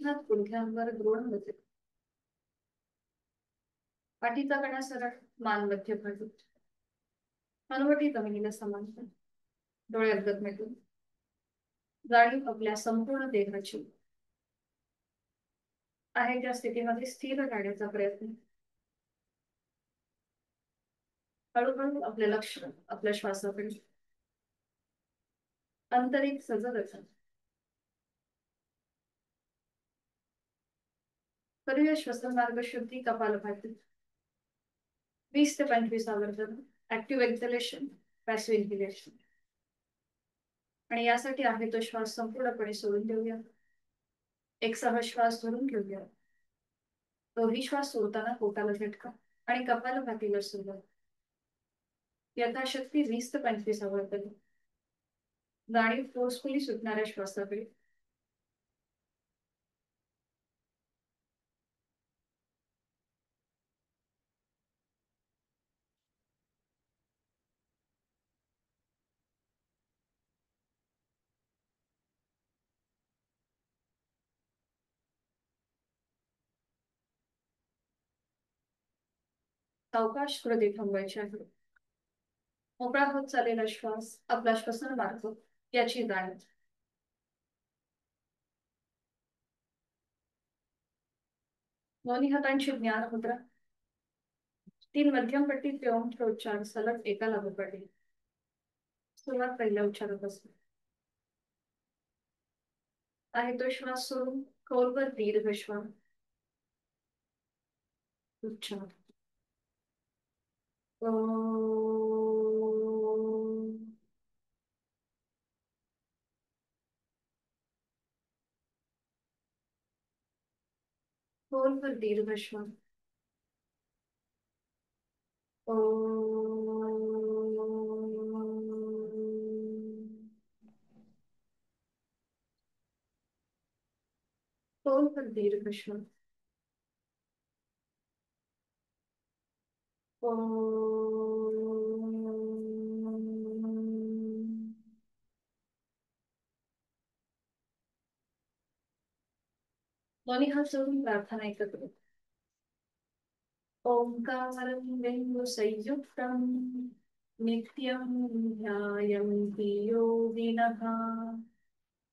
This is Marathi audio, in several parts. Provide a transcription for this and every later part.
हात गुडघ्यांवर द्रोण बसेल. पाठीचा कणा सरळ, मान मध्य बाजू, हनुवटी जमिनीला समांतर, डोळे अर्धत मिटून, जाणीव आपल्या संपूर्ण देहाची आहे त्या स्थितीमध्ये स्थिर राहण्याचा प्रयत्न. हळूहळू आपले लक्ष आपल्या श्वासाकडे. आंतरिक सजगता. करूया श्वसन मार्ग शुद्धी कपालभाती. 20 ते 25 आवर्तन. Active exhalation, passive inhalation. आणि यासाठी आहे तो श्वास संपूर्णपणे सोडून देऊया. एक श्वास धरून घेऊया. दोन्ही श्वास सोडताना पोटाला झटका आणि कपालभातीला सुरुवात. यथाशक्ती 20 ते 25 आवर्तन. जाणीव फोर्सफुली सुटणाऱ्या श्वासाकडे. सावकाश हृदय थांबवायचे आहे. मोकळा होत चाललेला श्वास आपला श्वसन मार्ग याची जाणीव. दोन्ही हातांची ज्ञान मुद्रा. 3 मध्यम पट्टीत ओमचे उच्चार सलग एका लागोपाठी. सुरुवात पहिल्या उच्चारापासून. आहे तो श्वास सोडून खोलवर दीर्घ श्वास. उच्चार. खोलवर दीर्घ श्वास. खोलवर दीर्घ श्वास. दोन्ही हात जोडून प्रार्थना एकत्र. ओंकारं बिंदु संयुक्तं नित्यं ध्यायन्ति योगिनः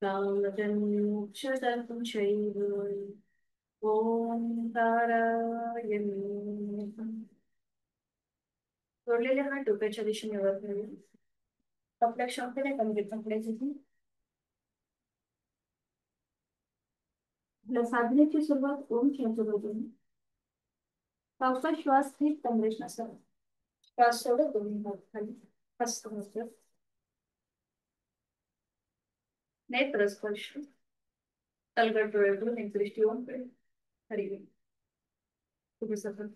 कामधन्मोक्षदं चैव ओंकाराय नमः. जोडलेले हात डोक्याच्या दिशेने वर ठेवूया. आपल्या क्षमतेने कमी पकडायचे. आपल्या साधनेची सुरुवात ओमच्या जोडून. पावसात श्वास थेट कमरेश नसावा. श्वास सोडत दोन्ही हात खाली. हस्त हस्त. नेत्र स्पर्श. तलगट डोळे उघडून एक दृष्टी ओमकडे. हरी शुभ सफल.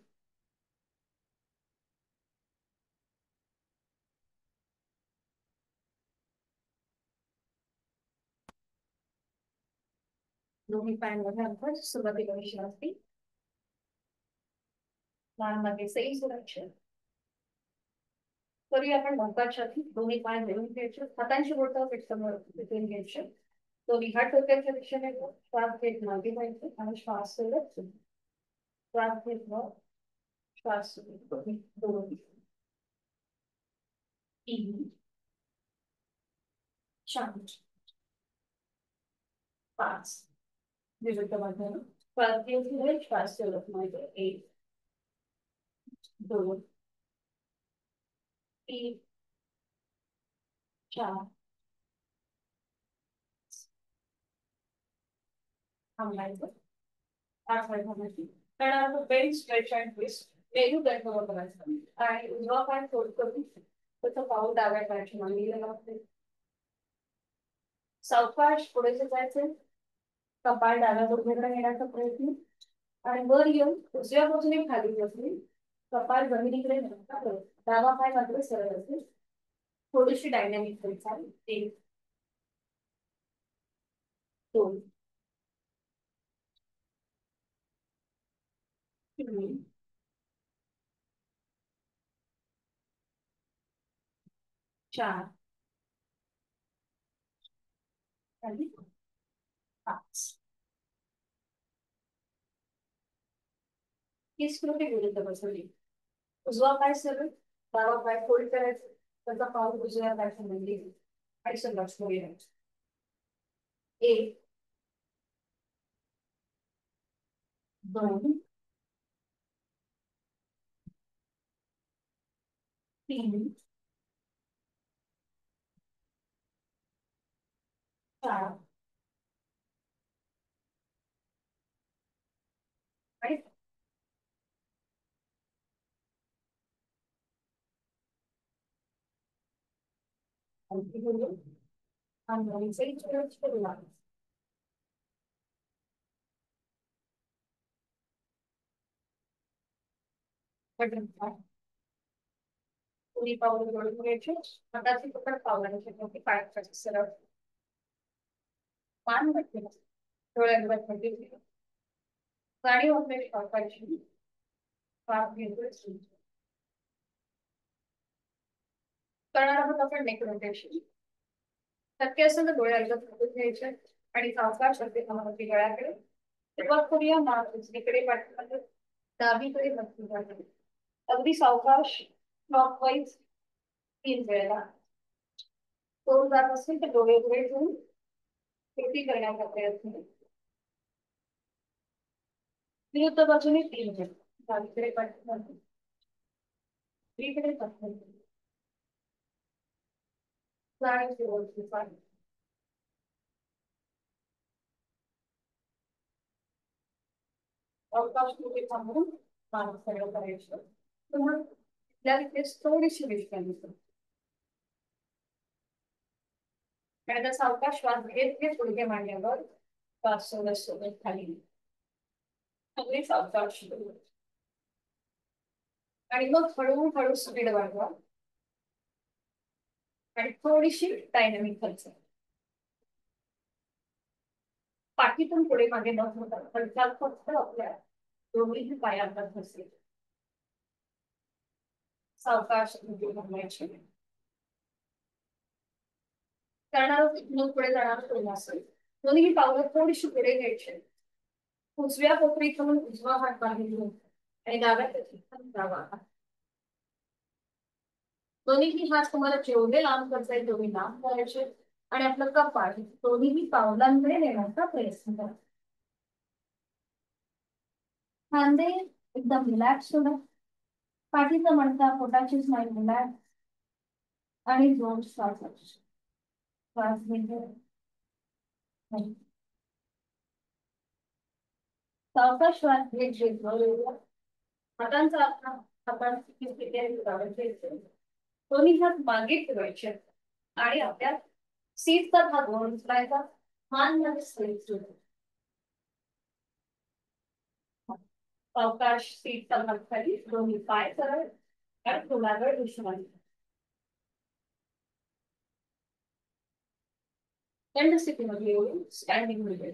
दोन्ही पायांमध्ये अंतर सुरुवातीला विश्रांती. मान मागे सही सुरक्षा. करूया आपण मोकाछाती. दोन्ही पाय मिळून घ्यायचे. हातांची बोटं पेटसमोर between घ्यायचे. दोन्ही हात डोक्याच्या दिशेने. श्वास घेत मागे जायचे आणि श्वास सोडत. श्वास घेत मग श्वास सोडत. 2 3 4 5. विरुद्ध बाजूने श्वास घेत श्वास सोडत मागे. 1 2 3 4. थांबायचं. 8 वाजण्याची. त्यानंतर bench stretch and twist. Meru दंड करायचं आणि उजवा पाय फोल्ड करून त्याचं पाऊल डाव्या पायाच्या मांडीला लावते. सावकाश पुढे जायचे. कपाळ डाव्या गुडघ्याकडे नेण्याचा प्रयत्न आणि वर येऊन उजव्या बाजूने खाली बसली. कपाळ जमिनीकडे नेण्याचा प्रयत्न. डावा पाय मात्र सरळ असेल. थोडीशी डायनॅमिक हालचाल. 1 2 3 4 आणि 5. ही स्मृती विरुद्ध बसवली. उजवा पाय सरळ, डावा पाय फोल्ड करायचा, त्याचा पाऊल उजव्या पाय संबंधी आणि संघर्ष करायचा. एक, दोन, तीन, चार आणि पुरी पाऊल जोडून घ्यायची. हाताची पकड पावलांची मोठी पायाची सरळ मान घट्ट डोळ्यांवर पडली. गाडी वगैरे वापरायची. पाप घेतोय करणार आहोत आपण नेक रोटेशन. शक्य असेल तर डोळे अलगद झाकून घ्यायचे आणि सावकाश अगदी कमरावरती गळ्याकडे तेव्हा करूया मान उजवीकडे पाठीमागे डावीकडे बसली. अगदी सावकाश क्लॉकवाईज 3 वेळेला. तोल जात असेल तर डोळे उघडे ठेवून कृती करण्याचा प्रयत्न. विरुद्ध बाजूने 3 वेळा. डावीकडे पाठीमागे उजवीकडे पाठीमागे जाणीव व्यवस्थित पाहिजे. अवकाश कुठे थांबून मान सरळ करायचं. पुन्हा त्या इथेच थोडीशी विश्रांती घ्या. त्यानंतर सावकाश श्वास घेत घेत गुडघे मांडल्यावर श्वास सोडत सोडत खाली अगदी सावकाश आणि मग हळूहळू स्पीड वाढवा आणि थोडीशी डायनॅमिक हालचाल. पाठीतून पुढे मागे न होता हालचाल फक्त आपल्या दोन्ही पायांवर बसेल. सावकाश उडी घालायची. करणार पुढे जाणार सोडला असेल दोन्ही पावलं थोडीशी पुढे घ्यायची. उजव्या कोपरीतून उजवा हात बाहेर घेऊन आणि डाव्या डावा हात. दोन्ही हात तुम्हाला जेवढे लांब करता येईल तेवढे लांब करायचे आणि आपलं कपाळ दोन्ही पावलांकडे नेण्याचा प्रयत्न करा. खांदे एकदम रिलॅक्स होणं. पाठीचा मणका पोटाची स्नायू रिलॅक्स आणि जोर श्वास श्वास घेतो. सावकाश श्वास घेत घेत हातांचा आपण दोन्ही हात मागे ठेवायचे आणि आपल्या सीटचा भाग वळून उचलायचा. मान मध्ये स्ट्रेच सावकाश सीटचा भाग खाली दोन्ही पाय सरळ आणि डोळ्यावर विश्रांती. थंड स्थितीमध्ये येऊन स्टँडिंग मध्ये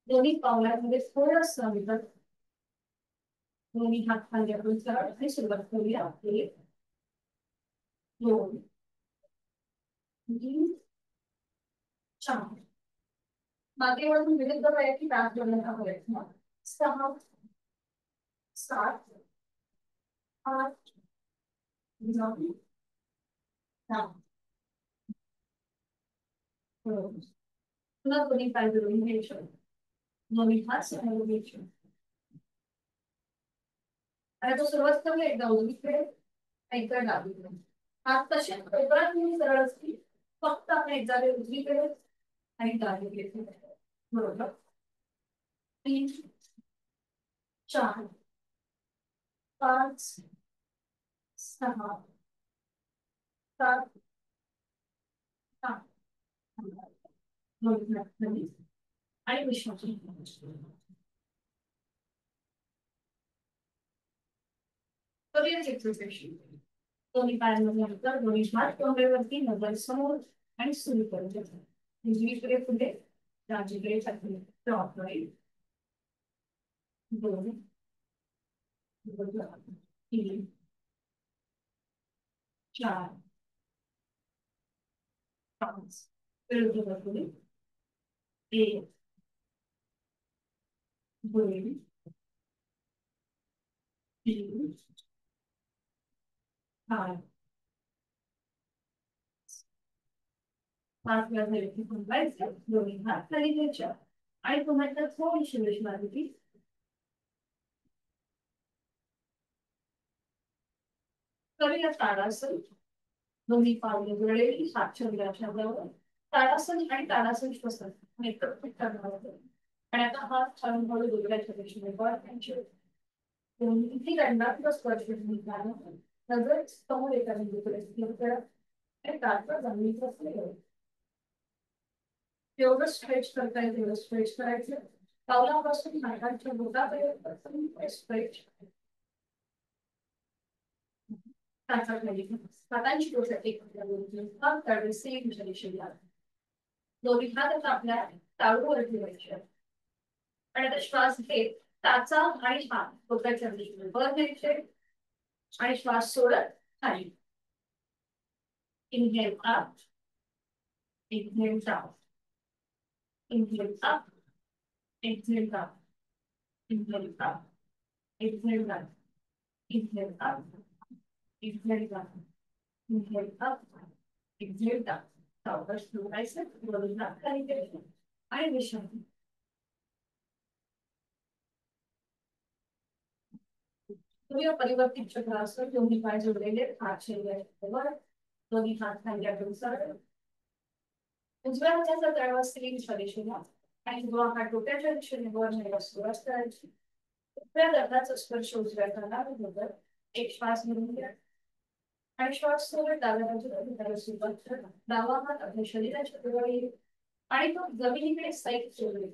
दोन्ही पावलांमध्ये थोडंसं अंतर. दोन्ही हात खांद्यावर सरळ सुरुवात करूया. 1 2 3 4 मागे वळून विरुद्ध पायाची दाब जोडण्याचा प्रयत्न. 6 7 8 9 10. पुन्हा दोन्ही पाय जोडून घ्यायचे. दोन्ही हात समोर घ्यायचे. आता तो सुरुवात करूया एकदा उजवीकडे एकदा डावीकडे. हात तसे कोपरात सरळ असतील. फक्त आपण एक जागे उजवीकडे आणि डावीकडे. बरोबर. 3 4 5 6 7 8 आणि विश्वास दोन्ही पायांमध्ये अंतर. दोन्ही हात कमरेवरती नजर समोर आणि सुरू करू शकतो. उजवीकडे पुढे डावीकडे क्लॉकवाईज 2 3 4 पाच विरुद्ध बाजूने एक दोन तीन चार पाच वेळा झाले की थांबायचं दोन्ही हात खाली घ्यायच्या आणि पुन्हा एकदा थोडीशी रेष मारायची करूया ताडासन दोन्ही पावले जुळलेली हात शरीराच्या बरोबर ताडासन आणि ताडासन श्वसन एकत्रित करणार आहोत आणि आता हात छान हळू दुसऱ्याच्या दिशेने वळायचे दोन्ही दंडात्मक स्पर्श नजर समोर एका बिंदूकडे स्थिर करा आणि ताटवर जमिनीचं असलेलं जेवढं स्ट्रेच करता येईल तेवढं स्ट्रेच करायचं पावलापासून हातांच्या बोटापर्यंत स्ट्रेच हातांची बोट एकत्र सेमच्या दिशेला दोन्ही हात आता आपल्या टाळूवर ठेवायचे आणि आता श्वास घेत टाचा आणि हात बोटाच्या दिशेने वर घ्यायचे आणि श्वास सोडत खाली inhale up exhale down inhale up exhale down inhale up exhale down inhale up exhale down inhale up exhale down सावकाश ठेवायचं वरून हात खाली घ्यायचे आणि विश्रांती तुम्ही परिवर्तित चक्रासन दोन्ही पाय जोडलेले हात शरीरावर दोन्ही हात खांद्याकडून सरळ उजव्या हाताचा तळवा स्त्रीच्या दिशेला आणि उजवा हात डोक्याच्या दिशेने वर नेला सुरुवात करायची उजव्या दंडाचा स्पर्श उजव्या कानाबरोबर एक श्वास घेऊन घ्या आणि श्वास सोबत डाव्या बाजूला सुरुवात करा डावा हात आपल्या शरीराच्या जवळ येईल आणि तो जमिनीकडे साईड सोडले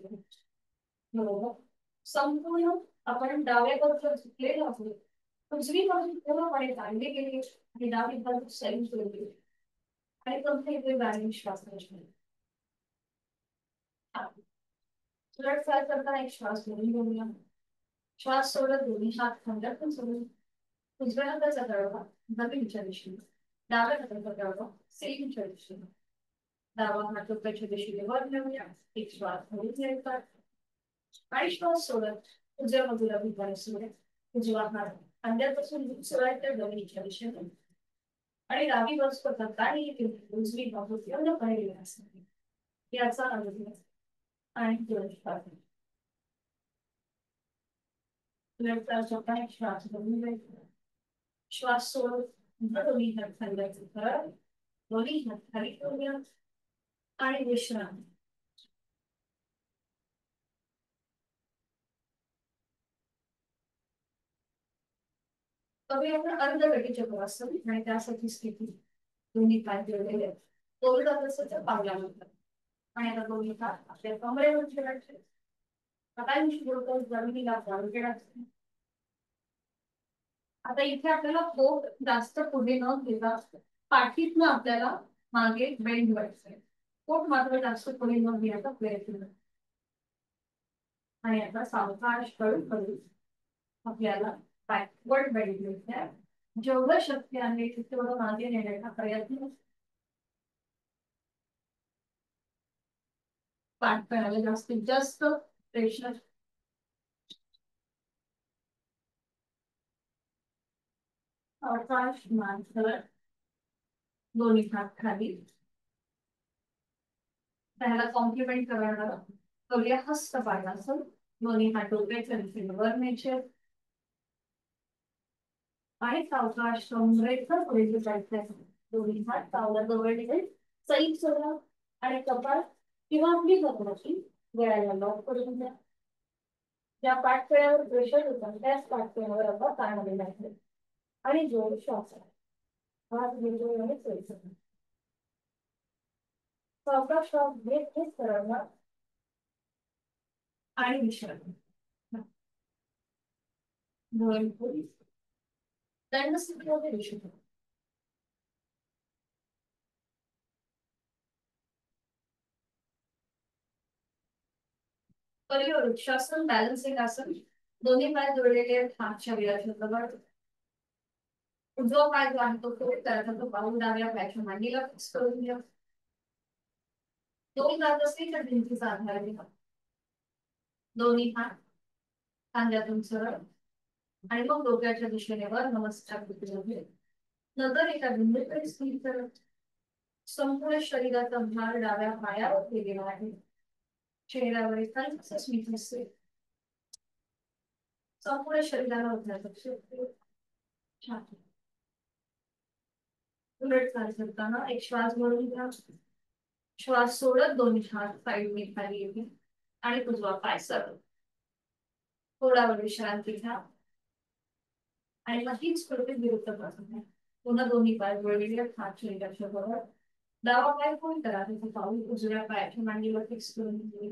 बरोबर संपूर्ण आपण डाव्या बाजूला झुकलेलो आहोत उजवी बाजू पूर्णपणे ताणली गेली आणि डावी बाजू साईड सोडली आणि कम्प्लीटली बॅलन्स श्वास घ्यायचा उलट चाल करताना एक श्वास घेऊन घेऊया श्वास सोडत दोन्ही हात खांद्यातून सोडून उजव्या हाताचा तळवा जमिनीच्या दिशेने डाव्या हाताचा तळवा सेलीच्या दिशेने डावा हात डोक्याच्या दिशेने वर घेऊया एक श्वास घेऊन घ्यायचा आणि श्वास सोडत उजव्या बाजूला भिंगाने सोडत उजवा हात खांद्यापासून सोडायच्या जमिनीच्या दिशेने आणि डावी बाजू करताना उजवी बाजू पूर्णपणे घेण्यासाठी याचा अनुभव आणि दोन श्वास श्वास घेऊन घ्यायचा श्वास सोडून दोन्ही हात खांद्याचे कर दोन्ही हात खाली ठेवूया आणि विश्रांती कमी आपण अर्धघटी चक्रासन आणि त्यासाठी स्थिती दोन्ही पाय जोडलेले दोन पावल्यानंतर आणि आता दोन्ही हात आपल्या कमरेवर ठेवायचे हातांची बोटं जमिनीला जाळून आता इथे आपल्याला पोट जास्त पुढे न घेता पाठीतनं आपल्याला मागे बेंड व्हायचंय पोट मात्र जास्त पुढे न घेण्याचा प्रयत्न आणि आता सावकाश हळूहळू आपल्याला बॅकवर्ड बेंड घ्यायचंय जेवढं शक्य आहे तेवढं मागे नेण्याचा प्रयत्न पाठ करायला जास्तीत जास्त प्रेशर सावकाश माणसं दोन्ही हात खाली त्याला कॉम्प्लिमेंट करणार करूया हस्त पाठासन दोन्ही हात डोक्याच्या दिशेने वर न्यायचे आणि सावकाश कमरेचा पुढे जायचं दोन्ही हात पावला जवळ ठेवून सैल सोडा आणि कपाळ किंवा आपली कपाळाची गळ्याला लॉक करून द्या ज्या पाठकळ्यावर प्रेशर होता त्याच पाठकळ्यावर आपण ताण दिला आहे आणि जोर श्वास हात बिंदू आणि सोयीचा सावकाश श्वास घेत घेत करणार आणि विश्रांती दोन पोलीस दंड स्थितीमध्ये विश्रांती परिवर वृक्षासन बॅलन्सिंग आसन दोन्ही पाय जोडलेले हात शरीराच्या जवळ उजवा पाय जो आहे तो त्याचा तो पाऊल डाव्या पायाच्या मांडीला फिक्स करून घ्या दोन दात असतील तर भिंतीचा आधार घ्या. दोन्ही हात खांद्यातून सरळ आणि मग डोक्याच्या दिशेने वर नमस्कार कृतीमध्ये. नंतर एका बिंदूकडे स्थिर करत संपूर्ण शरीराचा भार डाव्या पायावर केलेला आहे. चेहऱ्यावर एखादं स्मित असते. संपूर्ण शरीराला उठण्यापेक्षा छान. उलट चाल करताना एक श्वास भरून घ्या. श्वास सोडत दोन्ही हात साईडने खाली येतील आणि उजवा पाय सरळ. थोडा वेळ विश्रांती घ्या आणि मग हीच कृती विरुद्ध बाजूने पुन्हा दोन्ही पाय वळलेले हात शरीराच्या बरोबर. डावा पाय फोल्ड करा. तिथे पाऊल उजव्या पायाच्या मांडीवर फिक्स करून घ्या.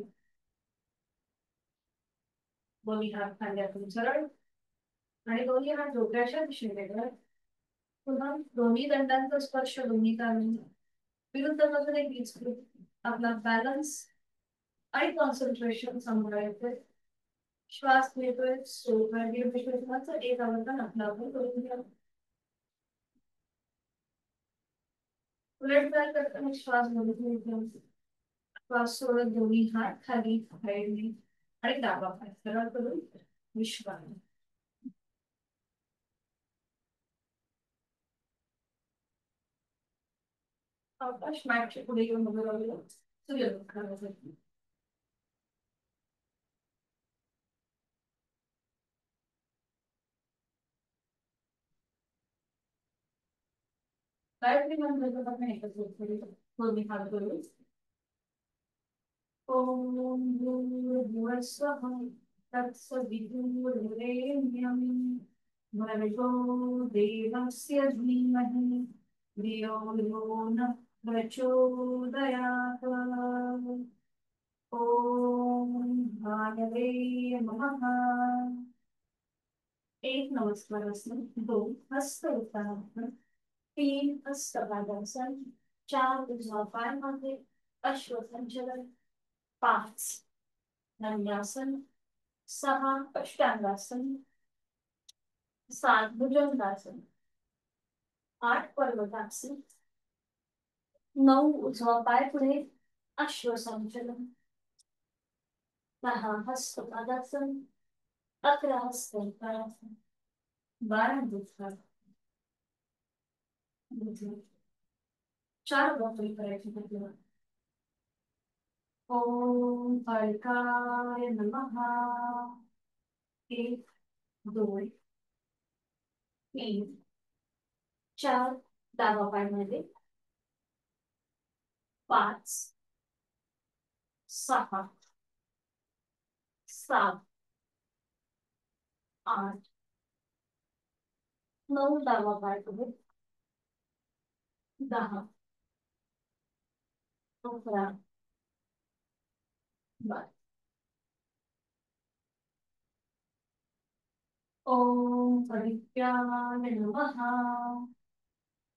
दोन्ही हात खांद्यातून सरळ आणि दोन्ही हात डोक्याच्या दिशेने करा. पुन्हा दोन्ही दंडांचा स्पर्श दोन्ही कानांनी विरुद्ध बाजूने हीच कृती. आपला बॅलन्स आणि कॉन्सन्ट्रेशन सांभाळायचंय. श्वास घेतोय सोडतोय. दीर्घश्वासाचं एक आवर्तन आपलं आपण करून घ्या. उलट चाल करताना श्वास भरून घ्या. श्वास सोडत दोन्ही हात खाली साईडने आणि डावा पाय सरळ करून विश्रांती. अवकाश मॅटच्या पुढे येऊन उभं राहिलं. सूर्यनमस्कारासाठी गायत्री मंत्राचा आपण एकच दोन्ही हात करून ओम भूर्भुवः स्वः तत्सवितुर्वरेण्यं भर्गो देवस्य धीमहि धियो यो नः प्रचोदयात्. ओम भानवे नमः. एक नमस्कार आसन, दोन हस्त उत्तानासन, तीन हस्तपादासन, चार उजवा पाय मागे अश्वसंचलन, पाच धन्यासन, सहा अष्टांगासन, सात भुजंगासन, आठ पर्वतासन, नऊ उजवा पाय पुढे अश्वसंचलन, 10 हस्तपादासन, 11 हस्तपादासन, 12 भुजंगासन. चार बाजू करायची आपल्याला. ओम अलकाय नमः. एक दोन तीन चार डावा पायामध्ये, पाच सहा सात आठ नऊ डावा पाय पुढे, 10 11 12. ओम आदित्याय नमः.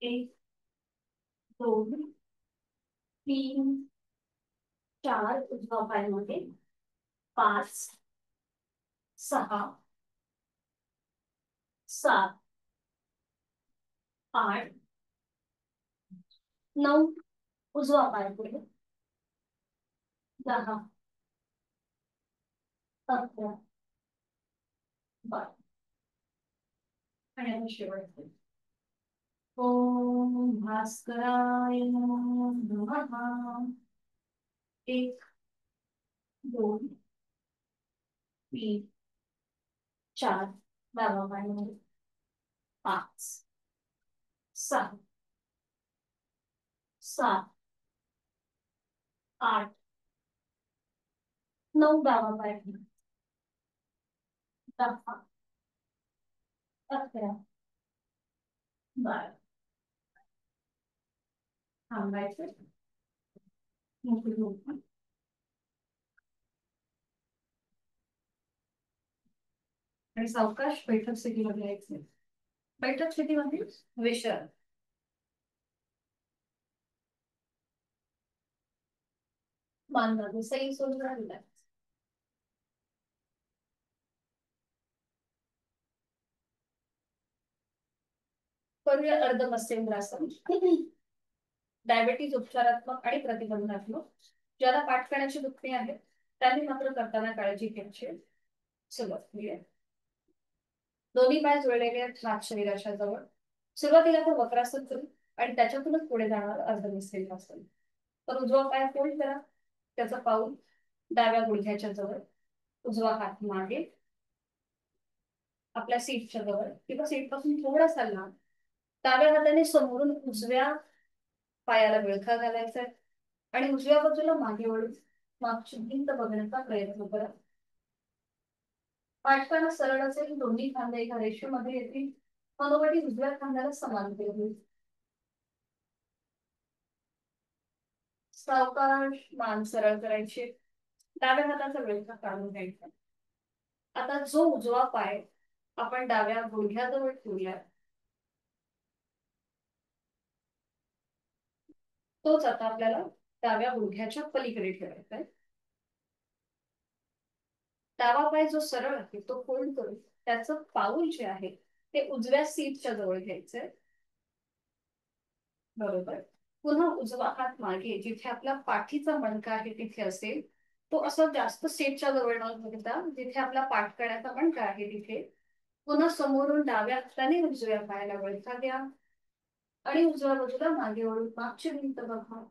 एक दोन तीन चार उजवा पायामध्ये, पाच सहा सात आठ नऊ उजवा पाय पुढे, 10 11 12. आणि आता शेवटचे. ओम भास्कराय नमः. एक दोन तीन चार डावा पायामध्ये, पाच सहा सात आठ नऊ डावा पाय पुढे, 10 11 12. थांबायचं. आणि सावकाश बैठक स्थितीमध्ये यायचे. बैठक स्थितीमध्ये विश्रांती. मानवी सही सोडून राहिला. करूया अर्ध मत्स्येंद्रासन. डायबिटीज उपचारात्मक आणि प्रतिबंधात्मक. ज्याला पाठकण्याची दुखणी आहे त्यांनी मात्र करताना काळजी घ्यायची. सुरुवात करूया. दोन्ही पाय जुळलेले आहेत हात शरीराच्या जवळ. सुरुवातीला तो वक्रासन करू आणि त्याच्यातूनच पुढे जाणार अर्धनिस्तेजासन. तर उजवा पाय फोल्ड करा, त्याचा पाऊल डाव्या गुडघ्याच्या जवळ, उजवा हात मागे आपल्या सीटच्या जवळ किंवा सीट पासून थोडासा लांब. डाव्या हाताने समोरून उजव्या पायाला विळखा घालायचा आहे आणि उजव्या बाजूला मागे वळून मागची भिंत बघण्याचा प्रयत्न करा. पाठकाना सरळ असेल, दोन्ही खांदे एका रेषेमध्ये येतील, मनोगती उजव्या खांद्याला समांतर होईल. सावकाश मान सरळ करायचे, डाव्या हाताचा विळखा काढून घ्यायचा. आता जो उजवा पाय आपण डाव्या गुडघ्याजवळ ठेवूया तोच आता आपल्याला डाव्या गुडघ्याच्या पलीकडे ठेवायचा आहे. डावा पाय जो सरळ आहे तो फोल्ड करून त्याचं पाऊल जे आहे ते उजव्या सीटच्या जवळ घ्यायचंय. बरोबर. पुन्हा उजवा हात मागे जिथे आपला पाठीचा मणका आहे तिथे असेल, तो असं जास्त सीटच्या जवळ न घेता जिथे आपला पाठ करण्याचा मणका आहे तिथे. पुन्हा समोरून डाव्या हाताने उजव्या पायाला वळखा द्या आणि उजव्या बाजूला मागे वळून मागची भिंत बघा.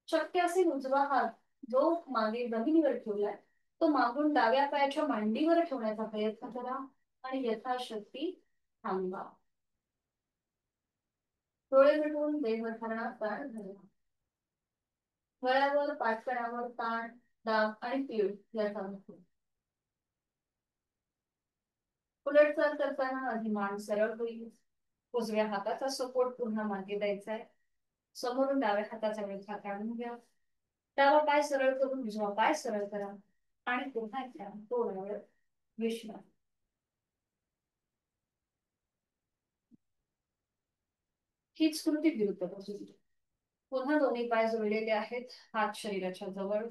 शक्य असेल उजवा हात जो मागे जमिनीवर ठेवलाय तो मागून डाव्या पायाच्या मांडीवर ठेवण्याचा प्रयत्न करा आणि यथाशक्ती थांबा. डोळे मिटून देहधारणा ताण धरा. गळ्यावर पाठकणावर ताण, दाब आणि पीळ याचा अनुभव. उलटचाल करताना आधी मान सरळ होईल, उजव्या हाताचा सपोर्ट पुन्हा मागे द्यायचा आहे. समोरून डाव्या हाताचा विळखा काढून घ्या. डावा पाय सरळ करून उजवा पाय सरळ करा आणि पुन्हा एकदा थोडा वेळ विश्राम. हीच कृती विरुद्ध बाजूला. पुन्हा दोन्ही पाय जोडलेले आहेत, हात शरीराच्या जवळ.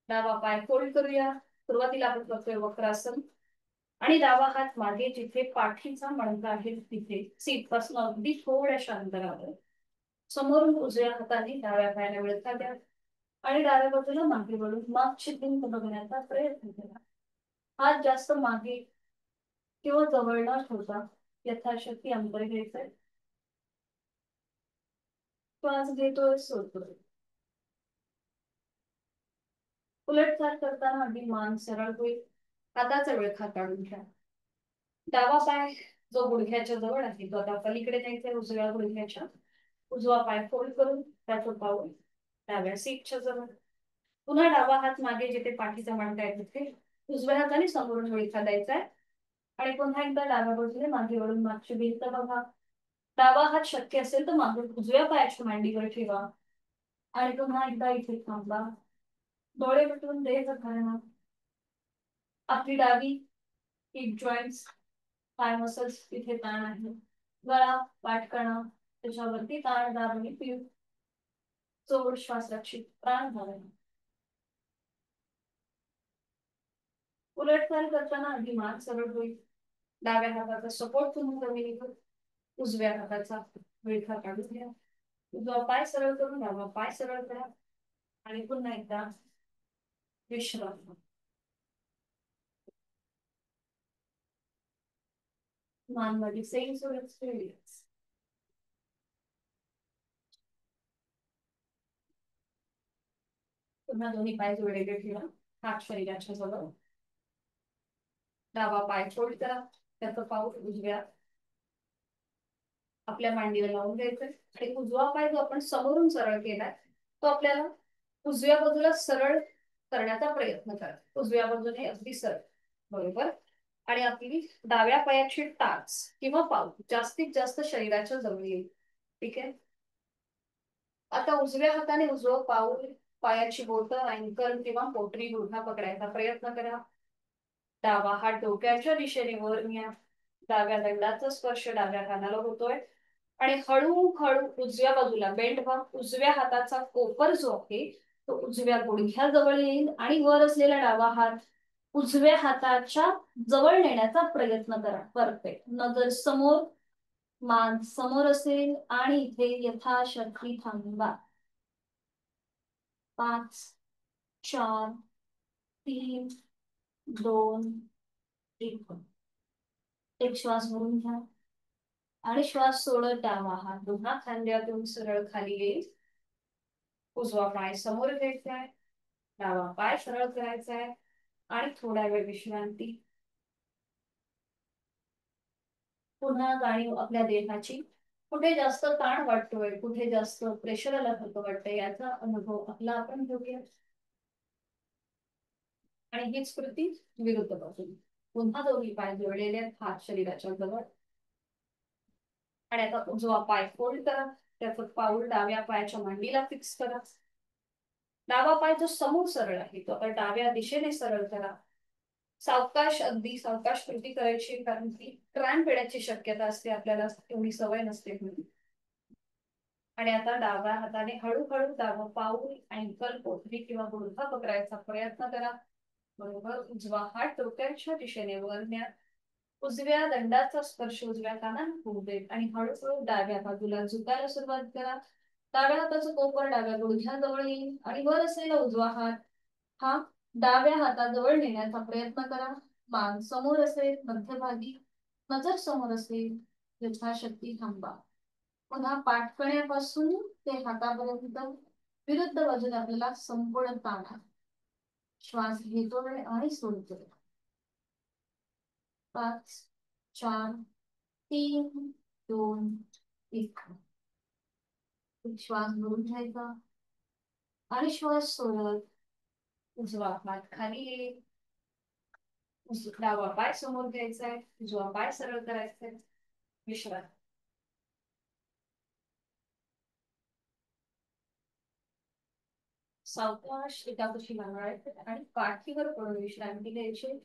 डावा पाय फोल्ड करूया. सुरुवातीला आपण करतोय वक्रासन आणि डावा हात मागे जिथे पाठीचा मणका आहे तिथे सीट पासून अगदी थोड्याशा अंतरावर. समोरून उजव्या हाताने डाव्या पायाला विळखा द्या आणि डाव्या बाजूला मागे वळून मागची भिंत बघण्याचा प्रयत्न करा. हात जास्त मागे किंवा जवळ न ठेवता यथाशक्ती अंतर घ्यायचंय. श्वास घेतोय, सोडतोय. उलटचाल करताना आधी मान सरळ होईल, हाताचा विळखा काढून घ्या. डावा पाय जो गुडघ्याच्या जवळ आहे तो आता पलीकडे न्यायचा उजव्या गुडघ्याच्या. उजवा पाय फोल्ड करून त्याचं पाऊल डाव्या सीटच्या जवळ. पुन्हा डावा हात मागे जिथे पाठीचा मणका आहे तिथे उजव्या हाताने समोरून विळखा द्यायचा आहे आणि पुन्हा एकदा डाव्या बाजूने मागे वळून मागची भिंत बघा. डावा हात शक्य असेल तर मागे उजव्या पायाच्या मांडीवर ठेवा आणि पुन्हा एकदा इथे थांबा. डोळे मिटून देह धरणा. आपली डावी हिप जॉईंट्स, पाय मसल्स तिथे ताण आहे. गळा, पाठकणा त्याच्यावरती ताण, दाब आणि पीळ. जोड श्वास रक्षित, प्राण धारण. उलटचाल करताना आधी मान सरळ होईल, डाव्या हाताचा सपोर्ट तुम्ही जमिनीवर, उजव्या हाताचा विळखा काढून घ्या. उजवा पाय सरळ करून डावा पाय सरळ करा आणि पुन्हा एकदा विश्राम. मानमध्ये सेन्स ऑफ एक्सपिरियन्स. पुन्हा दोन्ही पाय जोडलेले ठेवा, हात शरीराच्या जवळ. डावा पाय फोल्ड करा, त्याचं पाऊल उजव्या आपल्या मांडीवर लावून घ्यायचं आणि उजवा पाय जो आपण समोरून सरळ केलाय तो आपल्याला उजव्या बाजूला सरळ करण्याचा प्रयत्न करा. उजव्या बाजूने अगदी सरळ. बरोबर. आणि आपली डाव्या पायाची टाच किंवा पाऊल जास्तीत जास्त शरीराच्या जवळ येईल. ठीक आहे. आता उजव्या हाताने उजवं पाऊल, पायाची बोटं, अँकल किंवा पोटरी गुडघा पकडायचा प्रयत्न करा. डावा हात डोक्याच्या दिशेने वर न्या. डाव्या दंडाचा स्पर्श डाव्या कानाला होतोय आणि हळूहळू उजव्या बाजूला बेंड व्हा. उजव्या हाताचा कोपर जो आहे तो उजव्या गुडघ्याजवळ येईल आणि वर असलेला डावा हात उजव्या हाताच्या जवळ नेण्याचा प्रयत्न करा. परफेक्ट. नजर समोर, मान समोर असेल आणि इथे यथाशक्ती थांबा. 5 4 3 2 1. एक श्वास भरून घ्या आणि श्वास सोडत डावा हात पुन्हा खांद्यातून सरळ खाली येईल. उजवा पाय समोर घ्यायचा आहे, डावा पाय सरळ करायचा आहे आणि थोडा वेळ विश्रांती. पुन्हा जाणीव आपल्या देहाची. कुठे जास्त ताण वाटतोय, कुठे जास्त प्रेशर आल्यासारखं वाटतंय याचा अनुभव आपला आपण घेऊया. आणि हीच कृती विरुद्ध बाजूला. पुन्हा दोन्ही पाय जोडलेले आहेत, हात शरीराच्या जवळ. आणि आता उजवा पाय फोल्ड करा, त्याचं पाऊल डाव्या पायाच्या मांडीला फिक्स करा. डावा पाय जो समोर सरळ आहे तो आता डाव्या दिशेने सरळ करा. सावकाश, अगदी सावकाश कृती करायची, कारण ती क्रॅम्प येण्याची शक्यता असते, आपल्याला एवढी सवय नसते म्हणून. आणि आता डाव्या हाताने हळूहळू डावं पाऊल, अँकल, पोटरी किंवा गुडघा पकडायचा प्रयत्न करा. बरोबर उजवा हात डोक्याच्या दिशेने वर न्या. उजव्या दंडाचा स्पर्श उजव्या कानाला होऊ देत आणि हळूहळू डाव्या बाजूला झुकायला सुरुवात करा. डाव्या हाताचं कोपर डाव्या गुडघ्याजवळ येईल आणि वर असलेला उजवा हात हा डाव्या हाताजवळ नेण्याचा प्रयत्न करा. मान समोर असेल, मध्यभागी नजर समोर असेल, यथाशक्ती थांबा. पुन्हा पाठकण्यापासून ते हातापर्यंत विरुद्ध बाजूने आपल्याला संपूर्ण ताण आहे. श्वास घेतोय आणि सोडतोय. 5 4 3 2 1. श्वास भरून घ्यायचा आणि श्वास सोडत उजवा हात खाली येईल. डावा पाय समोर घ्यायचा आहे, उजवा पाय सरळ करायचा आहे. विश्रांती. सावकाश एकादशी लावायचे आणि काठीवर पडून विश्रांती घ्यायची.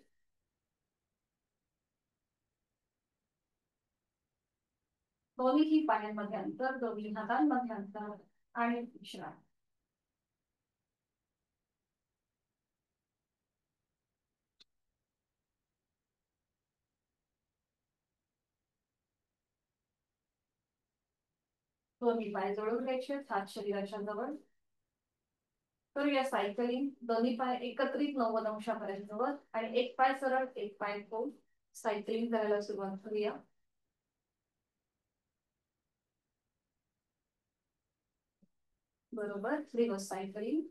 दोन्ही पायांमध्ये अंतर, दोन्ही हातांमध्ये अंतर आणि विश्रांती. दोन्ही पाय जोडून घ्यायचे, हात शरीराच्या जवळ. करूया सायकलिंग. दोन्ही पाय एकत्रित 90 अंशापर्यंत वर आणि एक पाय सरळ, एक पाय फोल्ड. सायकलिंग करायला सुरुवात करूया. बरोबर रिव्हर्स सायकलिंग.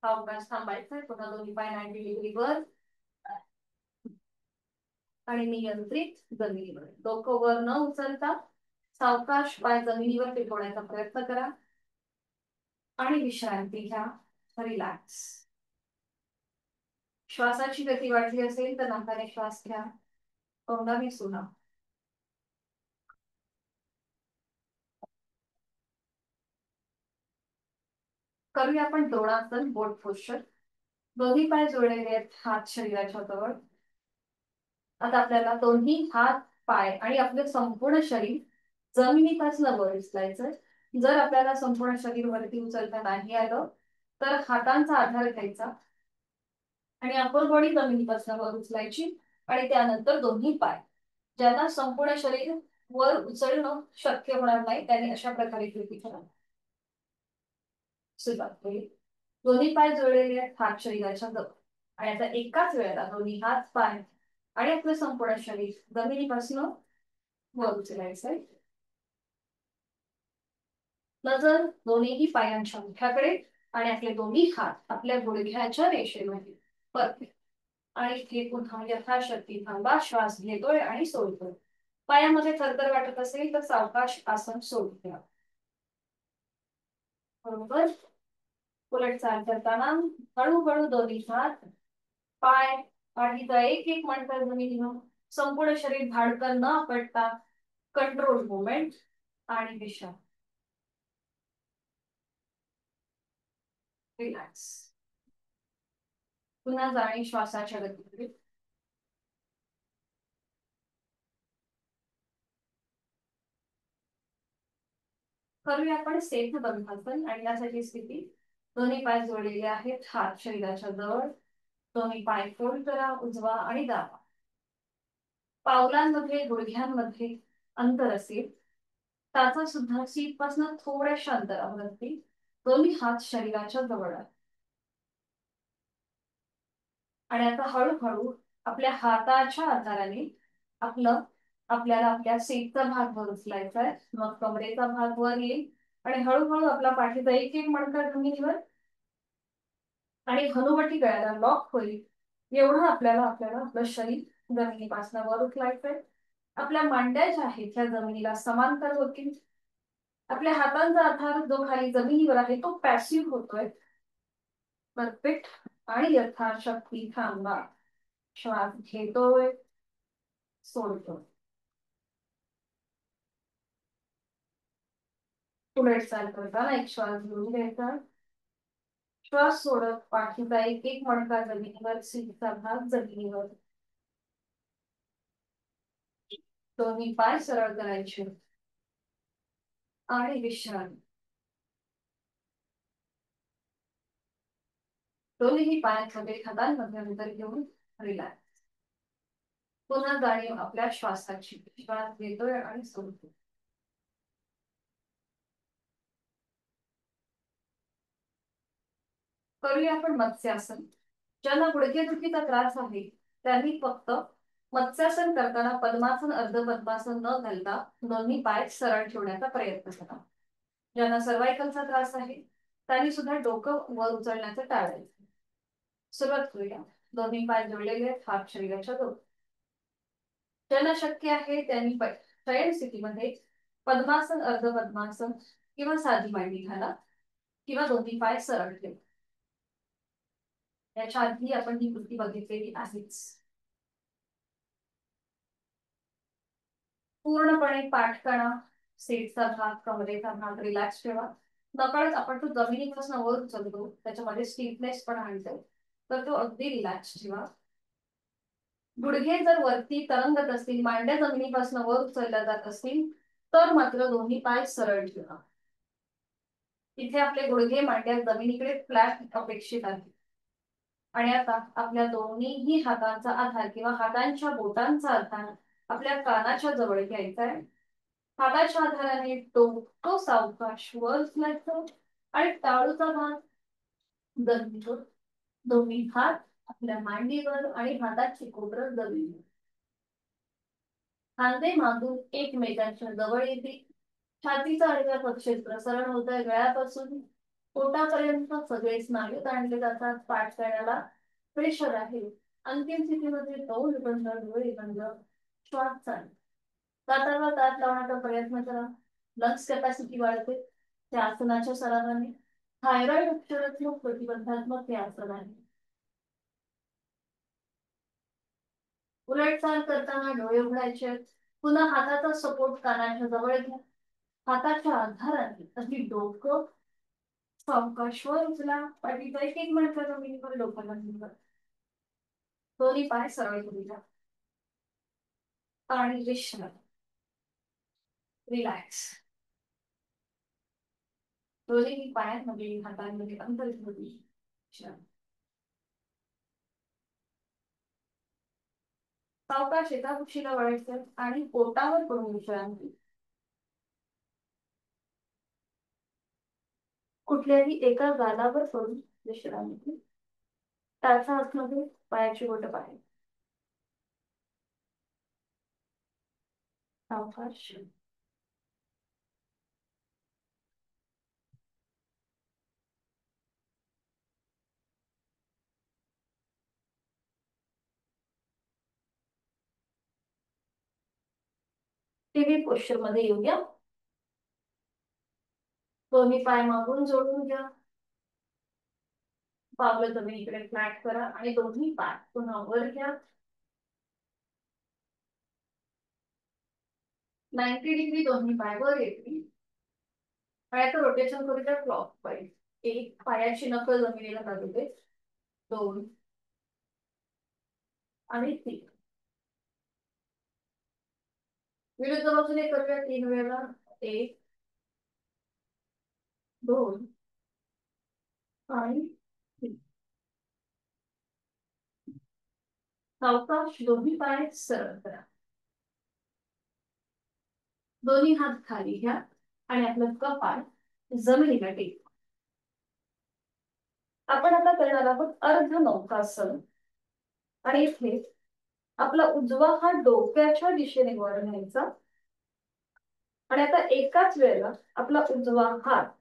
अवकाश थांबायचा आहे. पुन्हा दोन्ही पाय 90 डिग्री वर आणि नियंत्रित जमिनीवर. डोकं वर न उचलता सावकाश पाय जमिनीवर टिकवण्याचा प्रयत्न करा आणि विश्रांती घ्या. रिलॅक्स. श्वासाची गती वाढली असेल तर नाकाने श्वास घ्या, तोंडाने सोडा. करूया आपण द्रोणासन, बोट पोश्चर. दोन्ही पाय जोडलेले आहेत, हात शरीराच्या जवळ. आता आपल्याला दोन्ही हात, पाय आणि आपले संपूर्ण शरीर जमिनीपासून वर उचलायचं. जर आपल्याला संपूर्ण शरीर वरती उचलता नाही आलं तर हातांचा आधार घ्यायचा आणि अपर बॉडी जमिनीपासून वर उचलायची आणि त्यानंतर दोन्ही पाय. ज्यांना संपूर्ण शरीर वर उचलणं शक्य होणार नाही त्यांनी अशा प्रकारे कृती करा. सुरुवात होईल. दोन्ही पाय जोडलेले आहेत, हात शरीराच्या जवळ. आणि आता एकाच वेळेला दोन्ही हात, पाय आणि आपलं संपूर्ण शरीर जमिनीपासून वर उचलायचंय. नजर दोन्ही पायांच्या मुठाकडे आणि आपले दोन्ही हात आपल्या गुडघ्याच्या रेषेमध्ये. परफेक्ट. आणि इथे पुन्हा यथाशक्ती थांबा. श्वास घेतोय आणि सोडतोय. पायामध्ये थरथर वाटत असेल तर सावकाश आसन सोडून द्या. बरोबर. उलट चाल करताना हळूहळू दोन्ही हात, पाय आणि एक एक मणका जमिनीवर. संपूर्ण शरीर धाडकन न आपटता कंट्रोल मुवमेंट आणि विश्रांती. रिलॅक्स. पुन्हा जाणे श्वासाच्या गतीकडे. करूया आपण सेठ बंधासन. आणि यासाठी स्थिती दोन्ही पाय जोडलेले आहेत, हात शरीराच्या जवळ. दोन्ही पाय फोल्ड करा, उजवा आणि डावा. पावलांमध्ये, गुडघ्यांमध्ये अंतर असेल त्याचा सुद्धा सीट पासून थोड्याशा अंतरावरती दोन्ही हात शरीराच्या जवळ आहे. आणि आता हळूहळू आपल्या हाताच्या आधाराने आपल्याला आपल्या सीटचा भाग वर उचलायचा आहे. मग कमरेचा भाग वर येईल आणि हळूहळू आपला पाठीचा एक एक मणका जमिनीवर आणि हनुवटी गळ्याला लॉक होईल एवढं आपल्याला आपलं शरीर जमिनीपासून वर उचलायचंय. आपल्या मांड्या ज्या आहेत त्या जमिनीला समांतर होतील. आपल्या हातांचा आधार जो खाली जमिनीवर आहे तो पॅसिव्ह होतोय. परफेक्ट. आणि यथाशक्ती थांबा. श्वास घेतोय, सोडतोय. उलट चाल करताना एक श्वास घेऊन घ्यायचा, श्वास सोडत पाठीचा एक एक मणका जमिनीवर, सीटचा भाग जमिनीवर. दोन्ही पाय सरळ करायचे आणि विश्रांती. दोन्ही पायांमध्ये हातांमध्ये अंतर घेऊन रिलॅक्स. पुन्हा जाणीव आपल्या श्वासाची. श्वास घेतोय आणि सोडतोय. करूया आपण मत्स्यासन. ज्यांना गुडघेदुखीचा त्रास आहे त्यांनी फक्त मत्स्यासन करताना पद्मासन अर्ध पद्मासन न घालता दोन्ही पाय सरळ ठेवण्याचा प्रयत्न करा. ज्यांना सर्वायकलचा त्रास आहे त्यांनी सुद्धा डोकं वर उचलण्याचं टाळायचं. सुरुवात करूया. दोन्ही पाय जोडलेले आहेत, हात शरीराच्या जवळ. ज्यांना शक्य आहे त्यांनी शयन स्थितीमध्ये पद्मासन अर्ध पद्मासन किंवा साधी मांडी घाला किंवा दोन्ही पाय सरळ ठेवा. याच्या आधी आपण ही कृती बघितलेली आहेच. पूर्णपणे पाठ करा. सीटचा भाग, कमरेचा भाग रिलॅक्स ठेवा. नकळत आपण तो जमिनीपासून वर उचलतो त्याच्यामध्ये स्टिफनेस पण आणतो, तर तो अगदी रिलॅक्स ठेवा. गुडघे जर वरती तरंगत असतील, मांड्या जमिनीपासून वर उचलल्या जात असतील तर मात्र दोन्ही पाय सरळ ठेवा. इथे आपले गुडघे मांड्या जमिनीकडे फ्लॅट अपेक्षित आहे. आणि आता आपल्या दोन्हीही हातांचा आधार किंवा हातांच्या बोटांचा आधार आपल्या कानाच्या जवळ घ्यायचा आहे. हाताच्या आधाराने डोकं सावकाश वर उचलायचं आणि टाळूचा भाग जमिनीवर. दोन्ही हात आपल्या मांडीवर आणि हाताची कोपरं जमिनीवर. खांदे मागून एकमेकांच्या जवळ येतील. छातीचा आडव्या कक्षेत प्रसारण होत आहे. गळ्यापासून पोटापर्यंत सगळे स्नायू ताणले जातात. पाठ करण्याला प्रेशर आहे. अंतिम स्थितीमध्ये तोल बंद, डोळे बंद, श्वास चालू. दाताला दात लावण्याचा प्रयत्न करा. लंग्स कॅपॅसिटी वाढते त्या आसनाच्या सरावाने. थायरॉइड उपचारात्मक प्रतिबंधात्मक हे आसन आहे. उलट चाल करताना डोळे उघडायचे. पुन्हा हाताचा सपोर्ट कानाच्या जवळ घ्या. हाताच्या आधाराने अगदी डोकं सावकाश वर उचला. पाठीचा एक एक मणका जमिनीवर, डोक्याला निवर. दोन्ही पाय सरळ करू द्या आणि विश्रांती. रिलॅक्स. दोन्ही पायांमध्ये हातांमध्ये अंतर घेऊ. सावकाश एका कुशीला वळायचं आणि पोटावर पडून विश्रांती. कुठल्याही एका गालावर पडून विश्रांती. टाचा आतमध्ये, पायाची बोटं बाहेर. सावकाश. टीव्ही पोश्चर मध्ये येऊया. दोन्ही पाय मागून जोडून घ्या. पावलं जमिनीकडे फ्लॅट करा आणि दोन्ही पाय पुन्हा वर घ्या. 90 डिग्री दोन्ही पाय वर येतील. पायाचं रोटेशन करूया क्लॉक वाईज. एक, पायाची नकल जमिनीला लागू दे. 2 आणि 3. विरुद्ध बाजूने करूया 3 वेळा. 1, 2 आणि 3. सावकाश दोन्ही पाय सरळ करा. दोन्ही हात खाली घ्या आणि आपलं कपाळ जमिनीला टेक. आपण आता करणार आहोत अर्ध नौकासन. आणि इथे आपला उजवा हात डोक्याच्या दिशेने वर न्यायचा आणि आता एकाच वेळेला आपला उजवा हात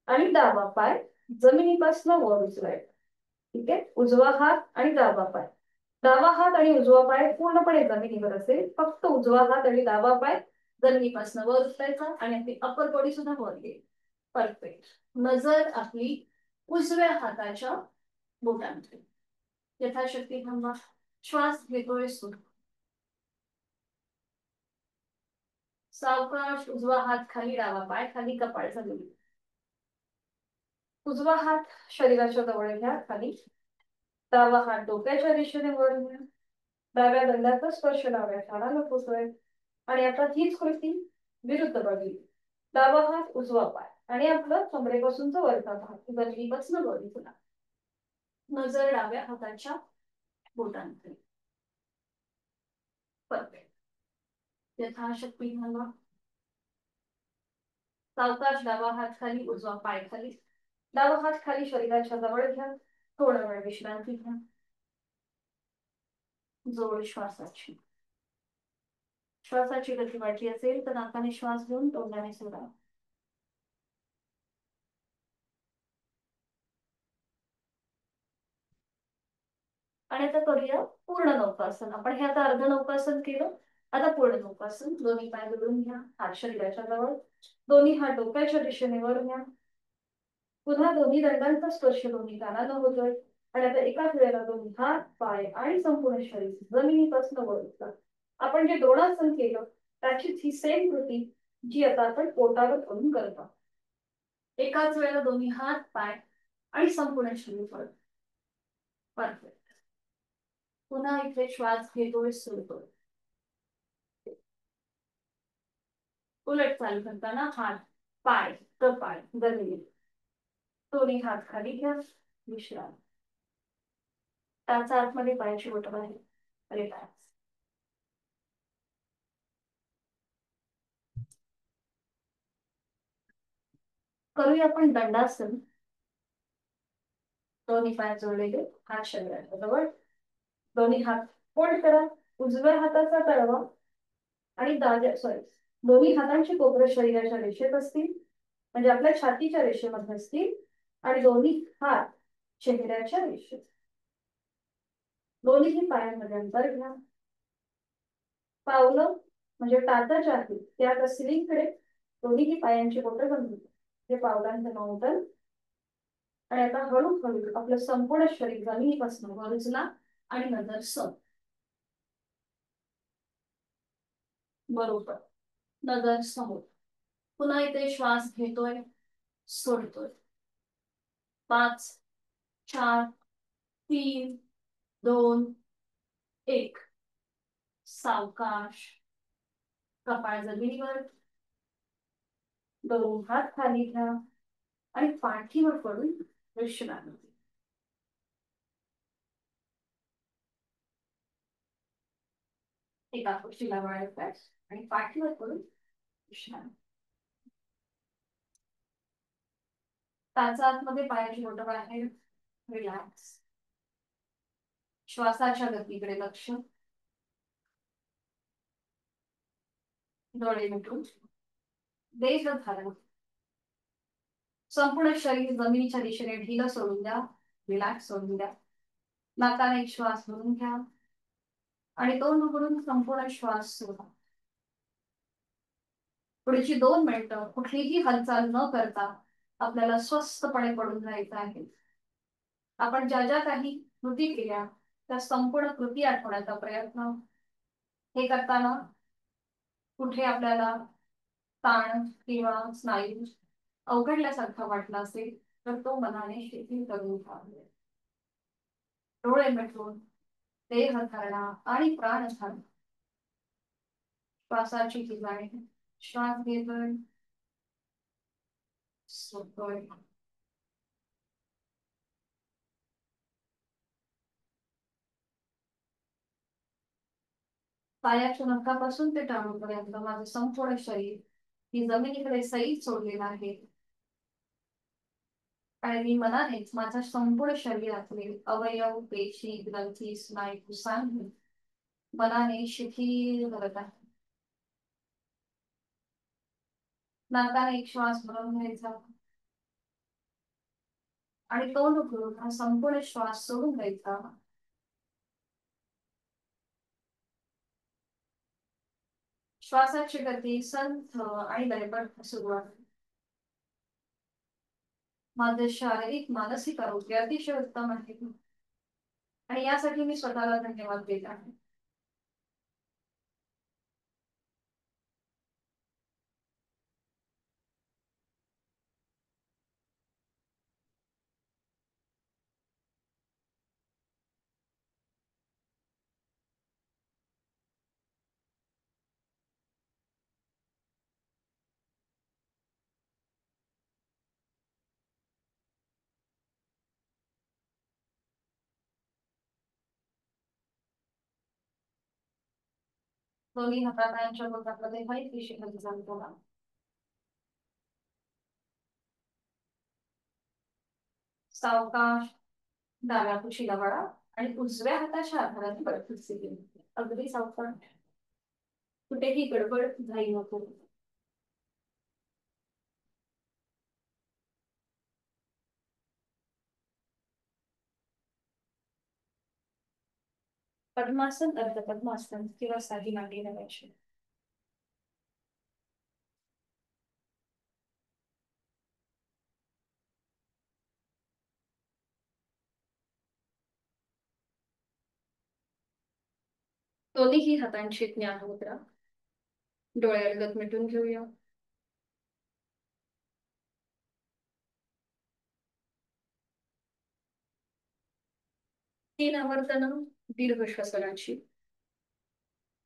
आणि डावा पाय जमिनीपासून वर उचलायचा. ठीक आहे, उजवा हात आणि डावा पाय. डावा हात आणि उजवा पाय पूर्णपणे जमिनीवर असेल, फक्त उजवा हात आणि डावा पाय जमिनीपासून वर उचलायचा आणि आपली अप्पर बॉडी सुद्धा वर येईल. परफेक्ट. नजर आपली उजव्या हाताच्या बोटांमध्ये. यथाशक्ती थांबा. श्वास घेतोय सुरू. सावकाश उजवा हात खाली, डावा पाय खाली, कपाळ जमिनी. उजवा हात शरीराच्या जवळ घ्या खाली. डावा हात डोक्याच्या दिशेने वर घ्या. डाव्या दंडाचा स्पर्श डाव्या हाडाला पोचवाय. आणि आता हीच कृती विरुद्ध बाजूला. डावा हात उजवा पाय आणि आपलं कमरेपासूनचा वरचा भाग जमिनीपासून वर उचला. नजर डाव्या हाताच्या बोटांकडे. परफेक्ट. यथाशक्ती थांबा. सावकाश डावा हात खाली, उजवा पाय खाली. डावा हात खाली शरीराच्या जवळ घ्या. थोडा वेळ विश्रांती घ्या. जोड श्वासाची. श्वासाची गती वाढली असेल तर नाकाने श्वास घेऊन तोंडाने सोडा. आणि आता करूया पूर्ण नौकासन. आपण हे आता अर्ध नौकासन केलं, आता पूर्ण नौकासन. दोन्ही पाय जोडून घ्या, हात शरीराच्या जवळ. दोन्ही हात डोक्याच्या दिशेने वर घ्या. पुन्हा दोन्ही दंडांचा स्पर्श दोन्ही कानाला होतोय आणि आता एकाच वेळेला दोन्ही हात, पाय आणि संपूर्ण शरीर जमिनीपासून वर उचला. आपण जे द्रोणासन केलं त्याचीच ही सेम कृती जी आता आपण पोटावर करून करतो. एकाच वेळेला दोन्ही हात, पाय आणि संपूर्ण शरीर वर. परफेक्ट. पुन्हा इथे श्वास घेतोय, सोडतोय. उलट चाल करताना हात, पाय, कपाळ जमिनीत. दोन्ही हात खाली घ्या, विश्राम. टाचा आतमध्ये, पायाची बोटं बाहेर. रिलॅक्स. करूया आपण दंडासन. दोन्ही पाय जोडलेले, हात शरीराच्या जवळ. दोन्ही हात फोल्ड करा. उजव्या हाताचा तळवा आणि दोन्ही हातांची कोपरं शरीराच्या रेषेत असतील, म्हणजे आपल्या छातीच्या रेषेमध्ये असतील. आणि दोन्ही हात चेहऱ्याच्या रेषेत. दोन्ही पायांमध्ये अंतर घ्या. पावलं म्हणजे टाचा ज्या आहेत त्या आता सिलिंगकडे. दोन्ही पायांची बोटं बंद. हे पावलांचं माउंटन. आणि आता हळूहळू आपलं संपूर्ण शरीर जमिनीपासून वर उचला आणि नजर सर. बरोबर. नजर समोर. पुन्हा इथे श्वास घेतोय, सोडतोय. 5, 4, 3, 2, 1. सावकाश. कपाळ जमिनीवर. दोन हात खाली घ्या आणि पाठीवर पडून विश्रांती. एका खुर्चीला वळायचं आणि पाठीवर पडून विश्रांती. टाचा आतमध्ये, पायाची बोटं बाहेर. रिलॅक्स. श्वासाच्या गतीकडे लक्ष. डोळे मिटून देह धारण. संपूर्ण शरीर जमिनीच्या दिशेने ढिलं सोडून द्या. रिलॅक्स सोडून द्या. नाकाने एक श्वास भरून घ्या आणि तोंड उघडून संपूर्ण श्वास सोडा. पुढची 2 मिनिटं कुठलीही हालचाल न करता आपल्याला स्वस्थपणे पडून राहायचं आहे. आपण ज्या ज्या काही कृती केल्या त्या संपूर्ण कृती आठवण्याचा प्रयत्न. हे करताना कुठे आपल्याला ताण किंवा स्नायू अवघडल्यासारखा वाटला असेल तर तो मनाने शिथिल करून घ्यावे. डोळे मिटून देह धारणा आणि प्राण धारणा. श्वासाची ठिकाणी श्वास घेतोय, सोडतोय. पायाच्या नखापासून ते टाळूपर्यंत माझं संपूर्ण शरीर मी जमिनीकडे सैल सोडलेला आहे आणि मी मनानेच माझ्या संपूर्ण शरीरातले अवयव पेशी ग्रंथी स्नायू सांगून मनाने शिथिल करत आहे. नाकाने एक श्वास भरून घ्यायचा आणि तोंड उघडून हा संपूर्ण श्वास सोडून द्यायचा. श्वासाची गती संथ आणि लयबद्ध सुरू आहे. माझे शारीरिक मानसिक आरोग्य अतिशय उत्तम आहे आणि यासाठी मी स्वतःला धन्यवाद देत आहे. दोन्ही हातापायांच्या बोटांमध्ये वाईट दिशेमध्ये जाणतो ना. सावकाश डाव्या कुशीला वळा आणि उजव्या हाताच्या आधाराने परत स्थिती. अगदी सावकाश, कुठेही गडबड घाई नको. पद्मासन अर्ध पद्मासन किंवा साधी मांडी घालायची. दोन्हीही हातांची ज्ञान मुद्रा. डोळे अलगद मिटून घेऊया. तीन आवर्तन दीर्घ श्वसनाची.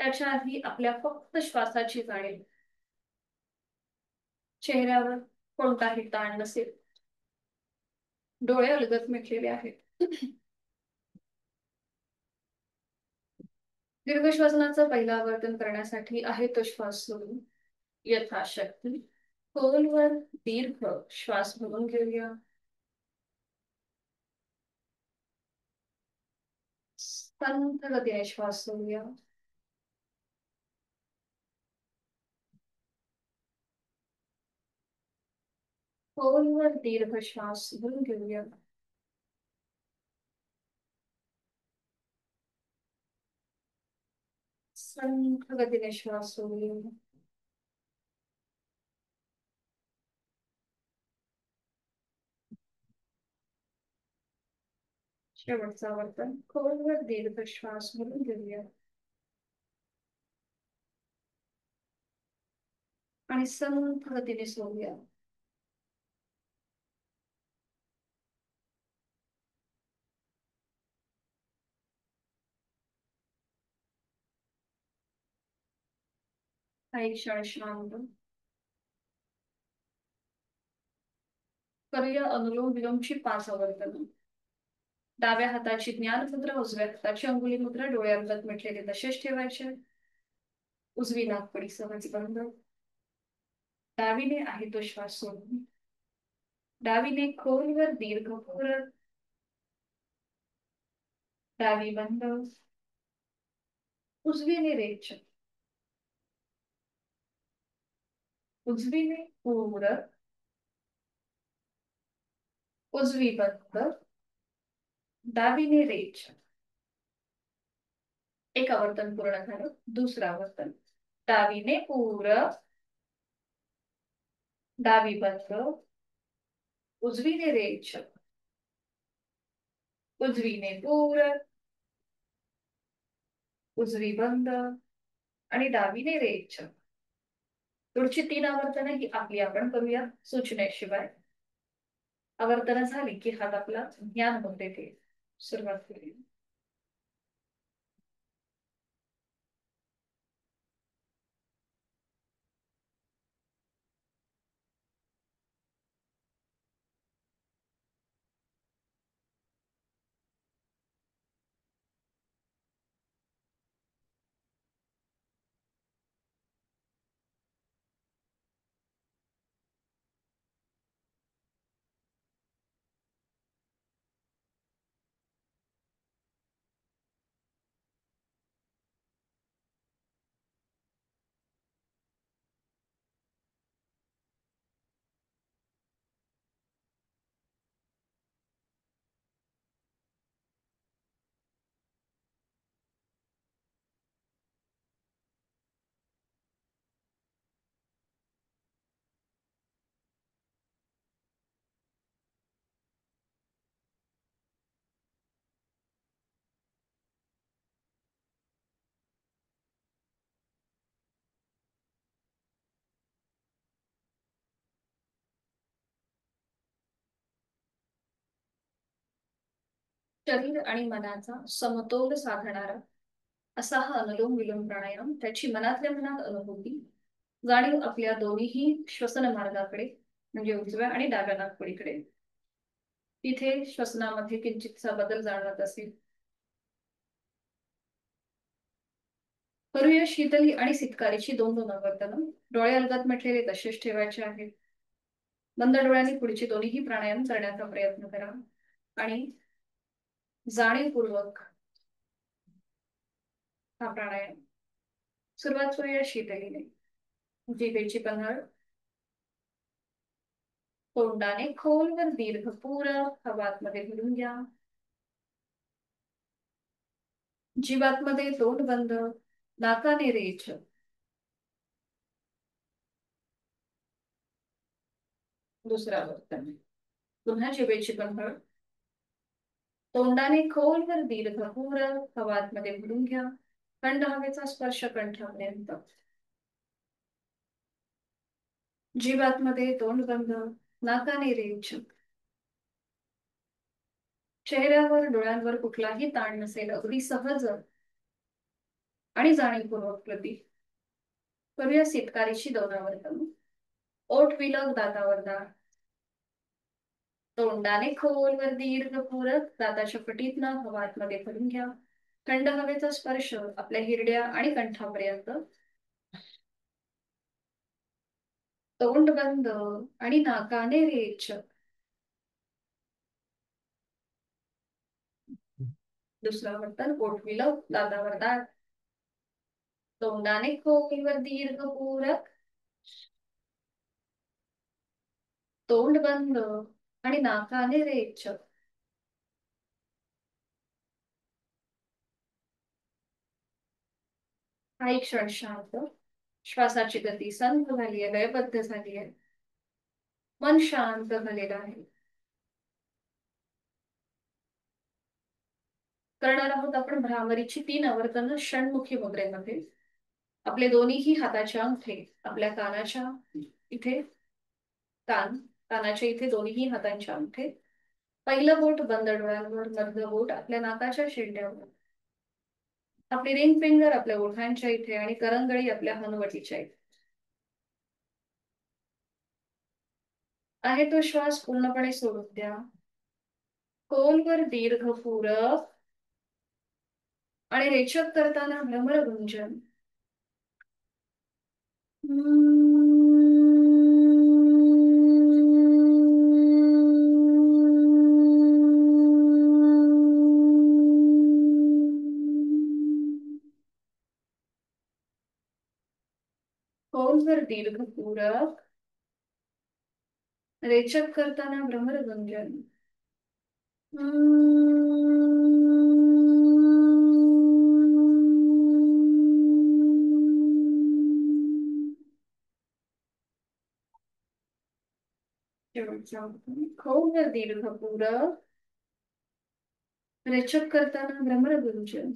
त्याच्या आधी आपल्या फक्त श्वासाची जाणीव. चेहऱ्यावर कोणताही ताण नसेल. डोळे अलगद मिटलेले आहेत. दीर्घ श्वसनाचं पहिलं आवर्तन करण्यासाठी आहे तो श्वास सोडून यथाशक्ती खोलवर दीर्घ श्वास भरून घेऊया. संथ गतीने श्वास सोडूया. खोलवर दीर्घ श्वास भरून घेऊया. संथ गतीने श्वास सोडूया. शेवटचं आवर्तन खोलवर दीर्घ श्वास भरून घेऊया आणि संथ गतीने सोडूया. काही क्षण शांत करूया. अनुलोम विलोमची 5 आवर्तन. डाव्या हाताची ज्ञान मुद्रा, उजव्या हाताची अंगुली मुद्रा, डोळे अलगद मिटलेले तसेच ठेवायचे. उजवी नाकपुडी सहज बंद. डावीने आहे तो श्वास सोडून. डावीने खोलवर दीर्घ पुरत. डावी बंद. उजवीने रेच. उजवीने पूरक. उजवी बंद. डावीने रेच. एक आवर्तन पूर्ण झालं. दुसरं आवर्तन. डावीने पूरक. डावी बंद. उजवीने रेच. उजवीने पूरक. उजवी बंद आणि डावीने रेच. पुढची 3 आवर्तन ही आपली आपण करूया सूचनेशिवाय. आवर्तन झाली की हात आपला ज्ञान मुद्रेत सुरुवात करूया. शरीर आणि मनाचा समतोल साधणारा असा हा अनुलोम विलोम प्राणायाम त्याची मनातल्या मनात अनुभूती जाणीव आपल्या दोन्हीही श्वसन मार्गाकडे म्हणजे उजव्या आणि डाव्या नाकपुडीकडे तिथे श्वसनामध्ये किंचितसा बदल जाणवत असेल. करूया शीतली आणि सितकारीची दोन दोन आवर्तनं. डोळे अलगद मिटलेले तसेच ठेवायचे आहेत. बंद डोळ्यांनी पुढचे दोन्हीही प्राणायाम करण्याचा प्रयत्न करा आणि जाणीवपूर्वक हा प्राणायाम सुरुवात करूया शीतलीने. जिभेची पन्हाळ तोंडाने खोलवर दीर्घ पूरक हवा आतमध्ये भरून घ्या. जीवातमध्ये तोंड बंद, नाकाने रेच. दुसरा वर्तन पुन्हा जिभेची पन्हाळ तोंडाने खोलवर दीर्घ पूरक हवा आतमध्ये भरून घ्या. थंड हवेचा स्पर्श कंठापर्यंत. जीवातमध्ये तोंड बंद, नाकाने रेच. चेहऱ्यावर डोळ्यांवर कुठलाही ताण नसेल, अगदी सहज आणि जाणीवपूर्वक प्रती. करूया सितकारीची दोन आवर्तन. ओठ विलग दातावर दात तोंडाने खोलवर दीर्घ पूरक दाताच्या पटीतनं हवा आतमध्ये भरून घ्या. थंड हवेचा स्पर्श आपल्या हिरड्या आणि कंठापर्यंत. तोंड बंद आणि नाकाने रेच. दुसरा वर्तन ओठ विलग दातावर दात तोंडाने खोलवर दीर्घ पूरक तोंड बंद आणि नाकाने रेच. काही क्षण शांत. श्वासाची गती संथ झाली आहे, लयबद्ध झाली आहे. मन शांत झालेलं आहे. करणार आहोत आपण भ्रामरीची 3 आवर्तन षण्मुखी मुद्रेमध्ये. आपले दोन्हीही हाताचे अंगठे आपल्या कानाच्या इथे कानाच्या इथे दोन्हीही हातांचे अंगठे. पहिलं बोट बंद डोळ्यांवर, मधलं बोट आपल्या नाकाच्या शेंड्यावर. आपली रिंग फिंगर आपल्या ओठांच्या इथे आणि करंगळी आपल्या हनुवटीच्या इथे. आहे तो श्वास पूर्णपणे सोडून द्या. खोलवर दीर्घ पूरक आणि रेचक करताना भ्रमर गुंजन. खोलवर दीर्घ पूरक रेचक करताना भ्रमर गुंजन. खोलवर दीर्घ पूरक रेचक करताना भ्रमर गुंजन.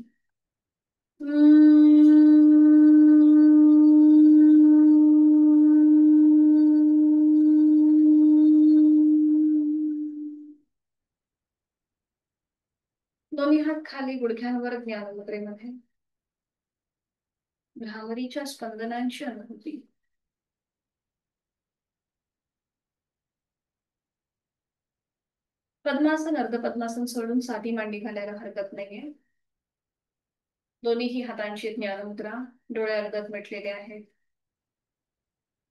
दोन्ही हात खाली गुडघ्यांवर ज्ञान मुद्रेमध्ये. भ्रामरीच्या स्पंदनांची अनुभूती. पद्मासन अर्ध पद्मासन सोडून साधी मांडी घालायला हरकत नाहीये. दोन्हीही हातांची ज्ञानमुद्रा. डोळे अर्धत मिटलेले आहेत.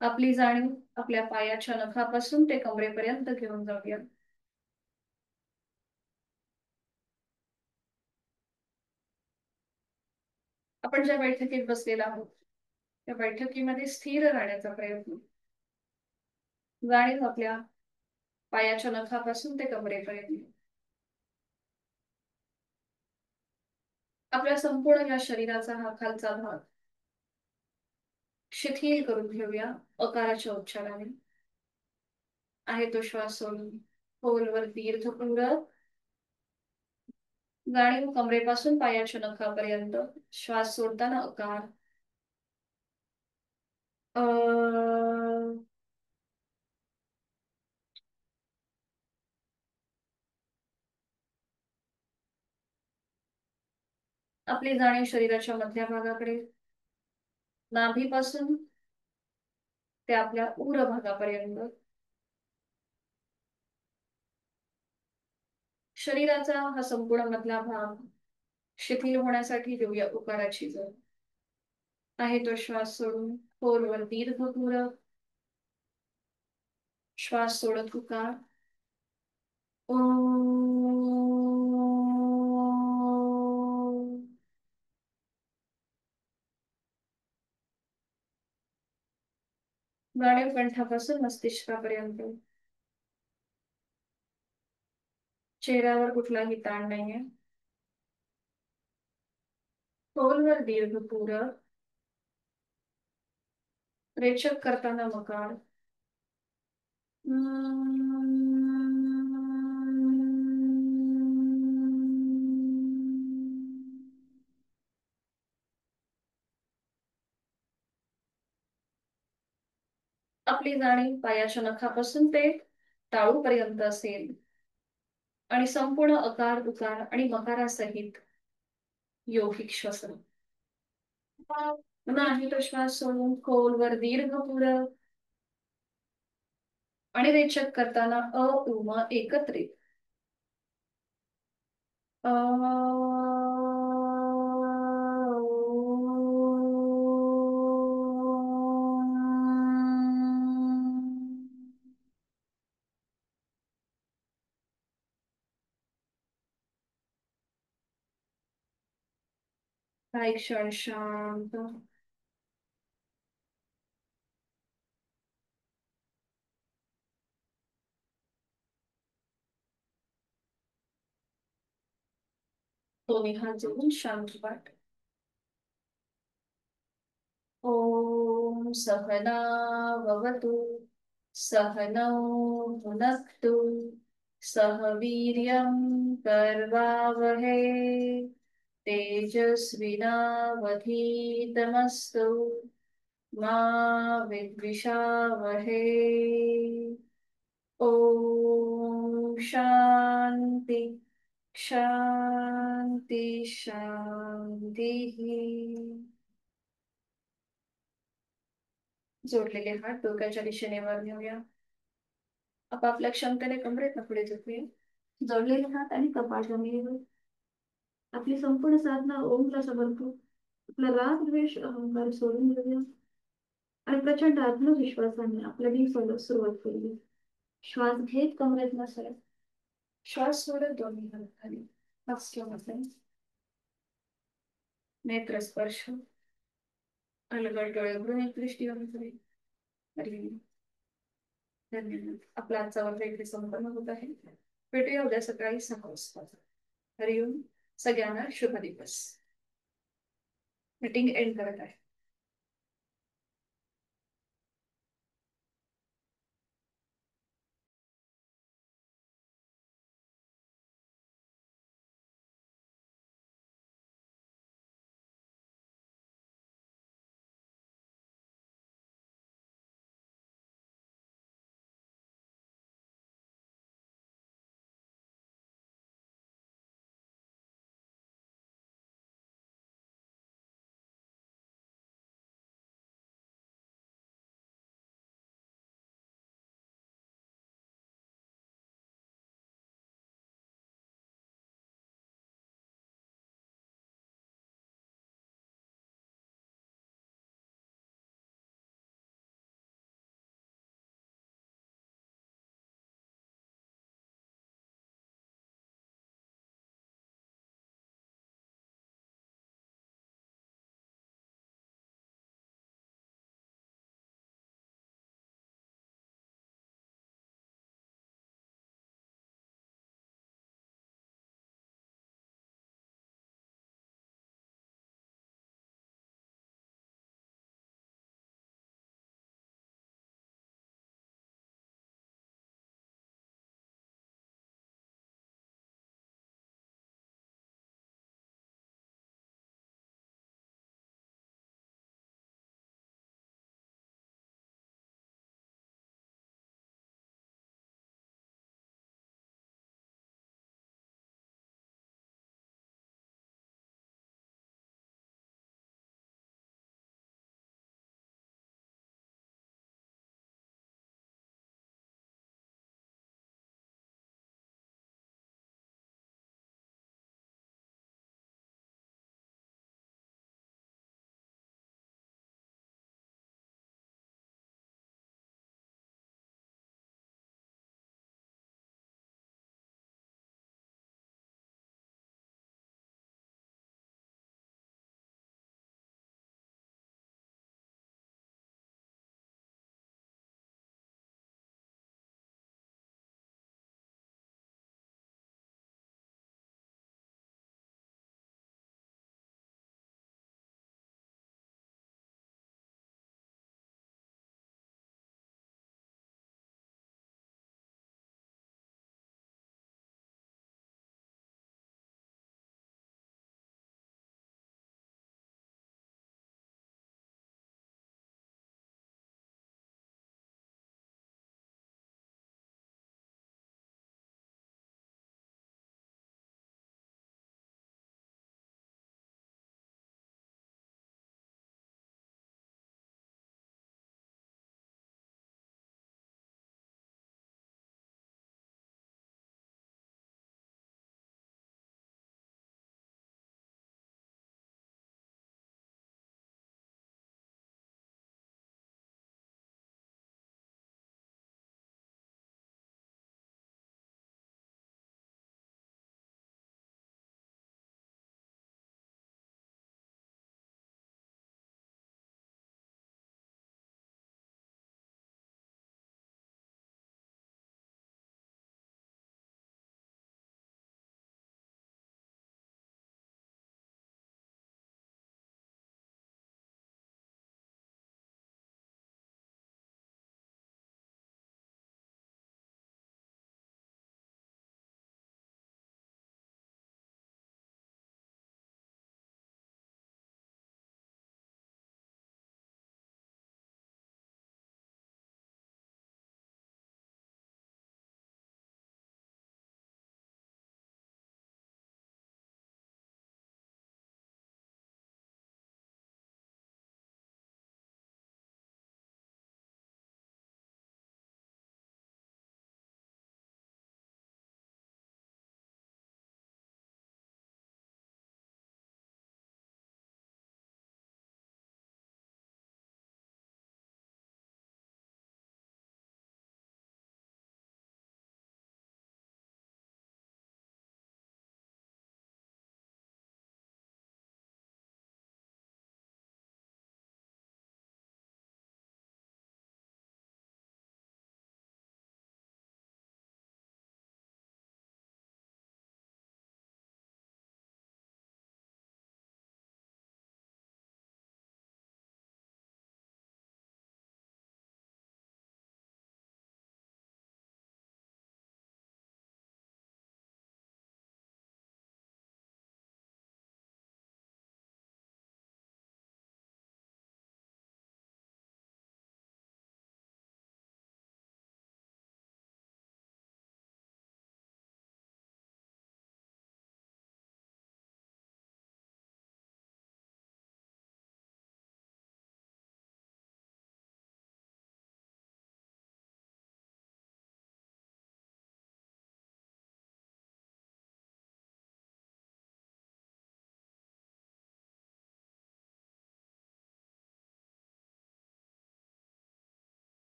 आपली जाणीव आपल्या पायाच्या नखापासून ते कमरेपर्यंत घेऊन जाऊया. आपण ज्या बैठकीत बसलेला आहोत त्या बैठकीमध्ये स्थिर राहण्याचा प्रयत्न. जाणीव आपल्या पायाच्या नखापासून ते कमरेपर्यंत. आपल्या संपूर्ण या शरीराचा हा खालचा भाग शिथिल करून घेऊया अकाराच्या उच्चाराने. आहे तो श्वास सोडून खोलवर दीर्घ पूरक. जाणीव कमरेपासून पायाच्या नखापर्यंत. श्वास सोडताना अकार. आपली जाणीव शरीराच्या मधल्या भागाकडे, नाभीपासून ते आपल्या उर भागापर्यंत शरीराचा हा संपूर्ण मधला भाग शिथिल होण्यासाठी देऊया उकाराची जर आहे तो श्वास सोडून खोलवर दीर्घ पूरक श्वास सोडत उकार जाणीव कंठापासून मस्तिष्कापर्यंत, चेहऱ्यावर कुठलाही ताण नाहीये. खोलवर दीर्घ पूरक रेचक करताना मकार आपली जाणीव पायाच्या नखापासून ते टाळूपर्यंत असेल आणि संपूर्ण अकार उकार आणि मकारासहित यौगिक श्वसन. नाही तो श्वास सोडून खोलवर दीर्घ पूरक आणि रेचक करताना अ उम एकत्रित काही क्षण शांत. दोन्ही हात जोडून शांत पाठ. ओम सहना भवतु सहनौ भुनक्तु सह वीर्यं कर्वावहै तेजस्विनावधीतमस्तु मा विद्विषावहै. ओम शांती शांती शांती. जोडलेले हात डोक्याच्या दिशेने वर घेऊया. आपापल्या क्षमतेने कमरेत पुढे झुकूया. जोडलेले हात आणि कपाळ जमिनीवर. आपली संपूर्ण साधना ओमला समर्पू. आपला राग द्वेष अहंकार सोडून देऊया आणि प्रचंड आत्मविश्वासाने आपल्या दिवसाला सुरुवात करूया. श्वास घेत कमरेत नसेल, श्वास सोडत दोन्ही हात खाली. नेत्र स्पर्श, अलगद डोळे उघडून एक दृष्टी करी. धन्यवाद. आपला आजचा वर्ग इथे संपन्न होत आहे. भेटूया उद्या सकाळी 6 वाजता. हरिओम. सगळ्यांना शुभ दिवस. मीटिंग एंड करत आहे.